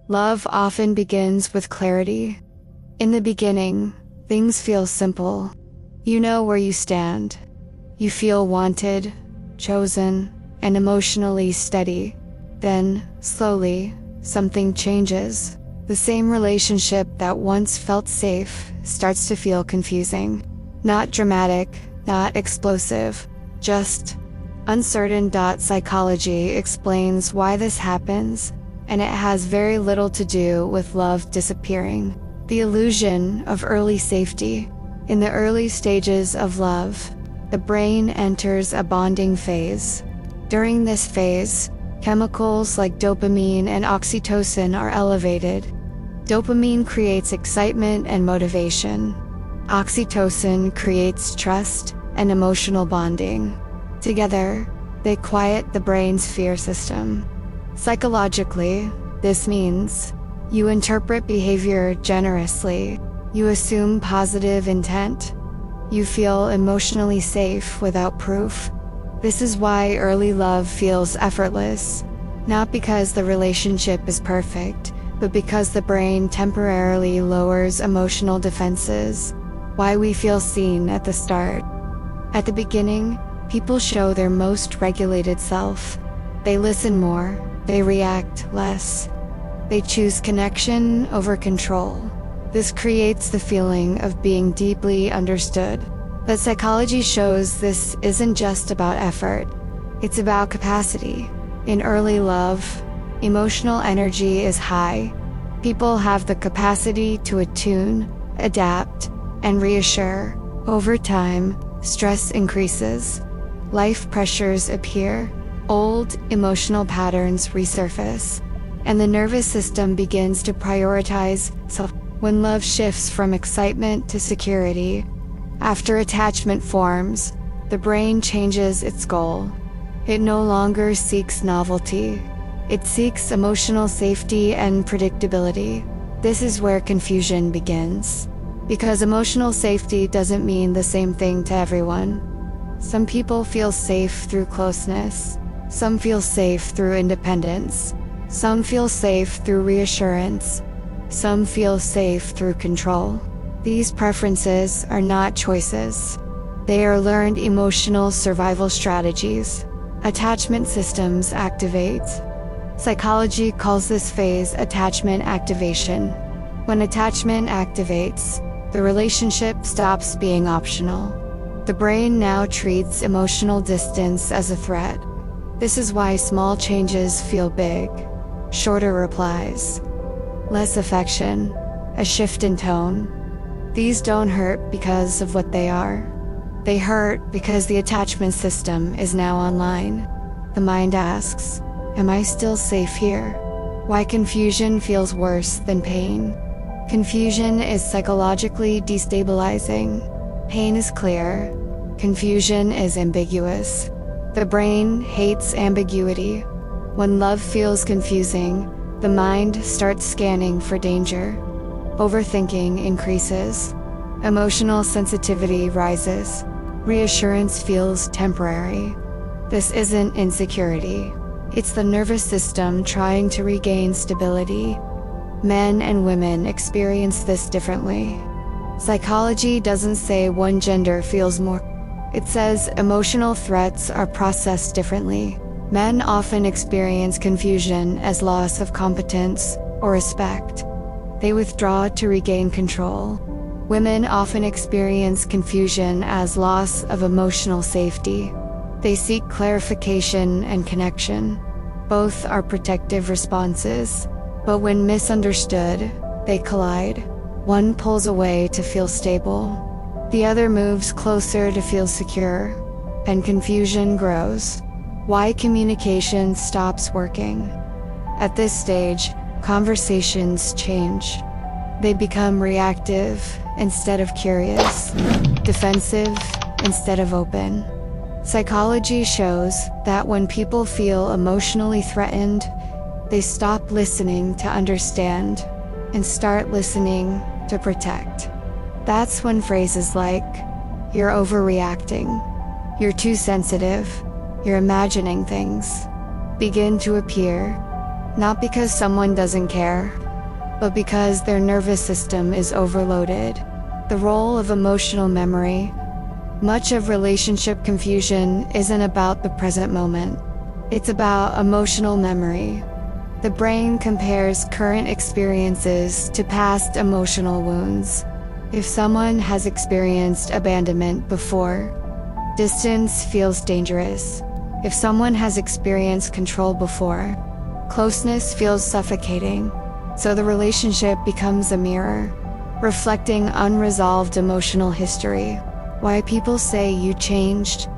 Love often begins with clarity. In the beginning, things feel simple. You know where you stand. You feel wanted, chosen, and emotionally steady. Then, slowly, something changes. The same relationship that once felt safe starts to feel confusing. Not dramatic, not explosive, just uncertain. Psychology explains why this happens, and it has very little to do with love disappearing. The illusion of early safety. In the early stages of love, the brain enters a bonding phase. During this phase, chemicals like dopamine and oxytocin are elevated. Dopamine creates excitement and motivation. Oxytocin creates trust and emotional bonding. Together, they quiet the brain's fear system. Psychologically, this means you interpret behavior generously. You assume positive intent. You feel emotionally safe without proof. This is why early love feels effortless, not because the relationship is perfect, but because the brain temporarily lowers emotional defenses. Why we feel seen at the start. At the beginning, people show their most regulated self. They listen more, they react less. They choose connection over control. This creates the feeling of being deeply understood. But psychology shows this isn't just about effort, it's about capacity. In early love, emotional energy is high. People have the capacity to attune, adapt, and reassure. Over time, stress increases. Life pressures appear. Old emotional patterns resurface. And the nervous system begins to prioritize self. When love shifts from excitement to security, after attachment forms, the brain changes its goal. It no longer seeks novelty. It seeks emotional safety and predictability. This is where confusion begins. Because emotional safety doesn't mean the same thing to everyone. Some people feel safe through closeness. Some feel safe through independence. Some feel safe through reassurance. Some feel safe through control. These preferences are not choices. They are learned emotional survival strategies. Attachment systems activate. Psychology calls this phase attachment activation. When attachment activates, the relationship stops being optional. The brain now treats emotional distance as a threat. This is why small changes feel big. Shorter replies, less affection, a shift in tone. These don't hurt because of what they are. They hurt because the attachment system is now online. The mind asks, am I still safe here? Why confusion feels worse than pain? Confusion is psychologically destabilizing. Pain is clear. Confusion is ambiguous. The brain hates ambiguity. When love feels confusing, the mind starts scanning for danger. Overthinking increases. Emotional sensitivity rises. Reassurance feels temporary. This isn't insecurity. It's the nervous system trying to regain stability. Men and women experience this differently. Psychology doesn't say one gender feels more. It says emotional threats are processed differently. Men often experience confusion as loss of competence or respect. They withdraw to regain control. Women often experience confusion as loss of emotional safety. They seek clarification and connection. Both are protective responses, but when misunderstood, they collide. One pulls away to feel stable. The other moves closer to feel secure, and confusion grows. Why communication stops working? At this stage, conversations change. They become reactive instead of curious, defensive instead of open. Psychology shows that when people feel emotionally threatened, they stop listening to understand and start listening to protect. That's when phrases like, "You're overreacting," "You're too sensitive," "You're imagining things," begin to appear. not because someone doesn't care, but because their nervous system is overloaded. The role of emotional memory. Much of relationship confusion isn't about the present moment. It's about emotional memory. The brain compares current experiences to past emotional wounds. If someone has experienced abandonment before, distance feels dangerous. If someone has experienced control before, closeness feels suffocating. So the relationship becomes a mirror, reflecting unresolved emotional history. Why people say you changed.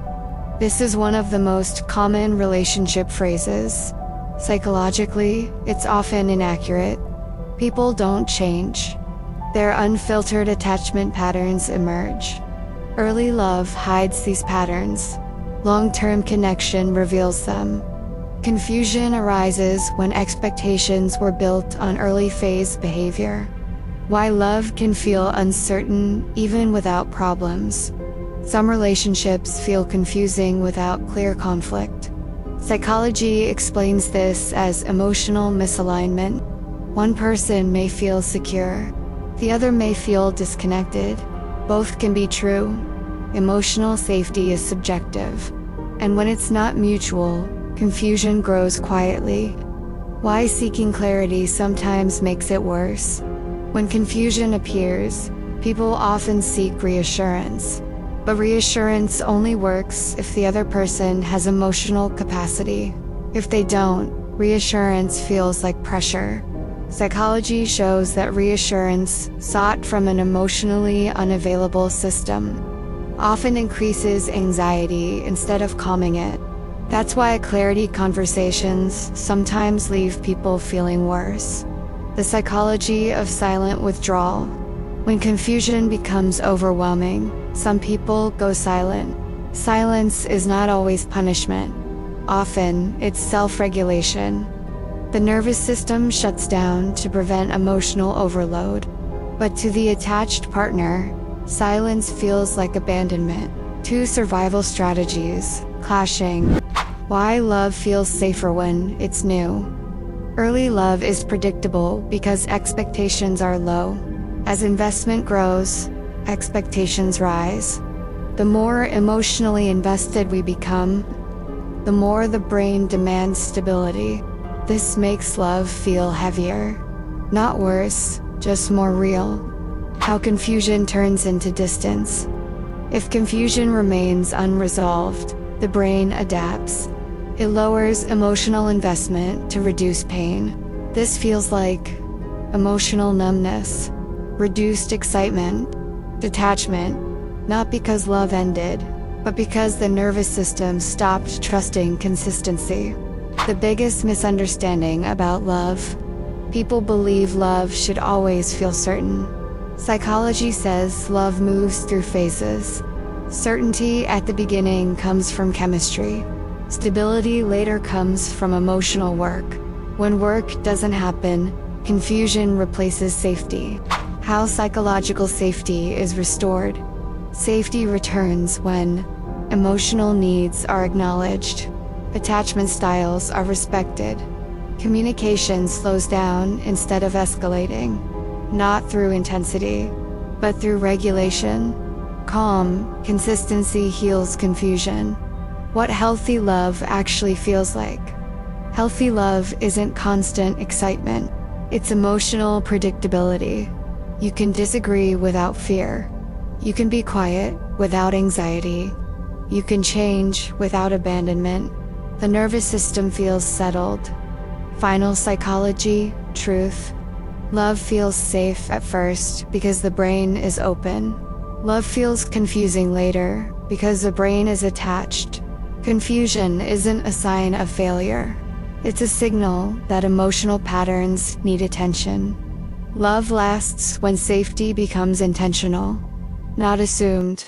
This is one of the most common relationship phrases. Psychologically, it's often inaccurate. People don't change. Their unfiltered attachment patterns emerge. Early love hides these patterns. Long-term connection reveals them. Confusion arises when expectations were built on early phase behavior. Why love can feel uncertain even without problems. Some relationships feel confusing without clear conflict. Psychology explains this as emotional misalignment. One person may feel secure, the other may feel disconnected. Both can be true. Emotional safety is subjective, and when it's not mutual, confusion grows quietly. Why seeking clarity sometimes makes it worse. When confusion appears, people often seek reassurance. But reassurance only works if the other person has emotional capacity. If they don't, reassurance feels like pressure. Psychology shows that reassurance sought from an emotionally unavailable system often increases anxiety instead of calming it. That's why clarity conversations sometimes leave people feeling worse. The psychology of silent withdrawal. When confusion becomes overwhelming, some people go silent. Silence is not always punishment. Often, it's self-regulation. The nervous system shuts down to prevent emotional overload. But to the attached partner, silence feels like abandonment. Two survival strategies, clashing. Why love feels safer when it's new. Early love is predictable because expectations are low. As investment grows, expectations rise. The more emotionally invested we become, the more the brain demands stability. This makes love feel heavier. Not worse, just more real. How confusion turns into distance. If confusion remains unresolved, the brain adapts. It lowers emotional investment to reduce pain. This feels like emotional numbness, reduced excitement, detachment, not because love ended, but because the nervous system stopped trusting consistency. The biggest misunderstanding about love. People believe love should always feel certain. Psychology says love moves through phases. Certainty at the beginning comes from chemistry. Stability later comes from emotional work. When work doesn't happen, confusion replaces safety. How psychological safety is restored. Safety returns when emotional needs are acknowledged, attachment styles are respected, communication slows down instead of escalating, not through intensity, but through regulation. Calm, consistency heals confusion. What healthy love actually feels like. Healthy love isn't constant excitement, it's emotional predictability. You can disagree without fear. You can be quiet without anxiety. You can change without abandonment. The nervous system feels settled. Final psychology, truth. Love feels safe at first because the brain is open. Love feels confusing later because the brain is attached. Confusion isn't a sign of failure. It's a signal that emotional patterns need attention. Love lasts when safety becomes intentional, not assumed.